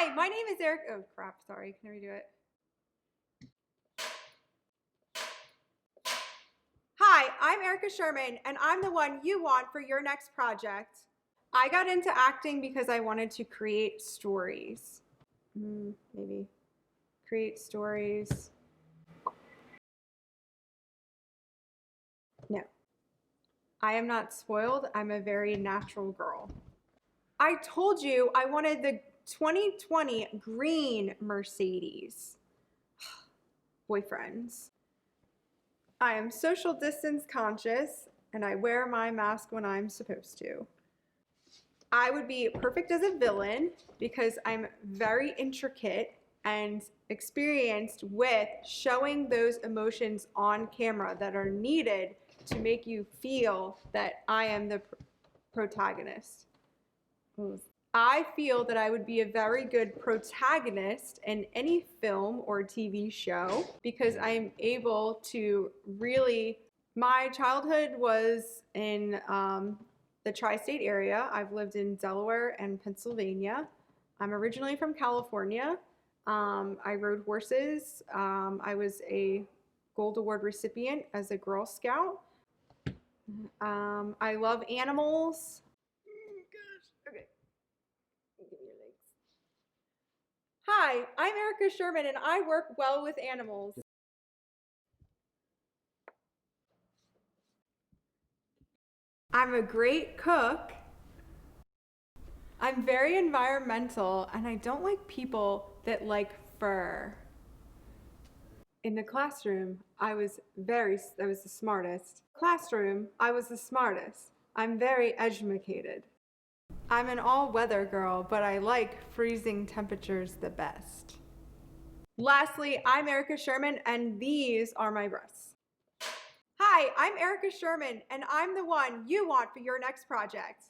Hi, my name is Erika. Oh crap, sorry, can I redo it? Hi, I'm Erika Sherman, and I'm the one you want for your next project. I got into acting because I wanted to create stories. Maybe create stories. No, I am not spoiled. I'm a very natural girl. I told you I wanted the 2020 green Mercedes. Boyfriends. I am social distance conscious and I wear my mask when I'm supposed to. I would be perfect as a villain because I'm very intricate and experienced with showing those emotions on camera that are needed to make you feel that I am the protagonist. I feel that I would be a very good protagonist in any film or TV show because I am able to really. My childhood was in the tri-state area. I've lived in Delaware and Pennsylvania. I'm originally from California. I rode horses. I was a Gold Award recipient as a Girl Scout. I love animals. Okay. Give me your legs. Hi, I'm Erika Sherman and I work well with animals. I'm a great cook. I'm very environmental and I don't like people that like fur. In the classroom, I was the smartest. Classroom, I was the smartest. I'm very educated. I'm an all-weather girl, but I like freezing temperatures the best. Lastly, I'm Erika Sherman and these are my breasts. Hi, I'm Erika Sherman and I'm the one you want for your next project.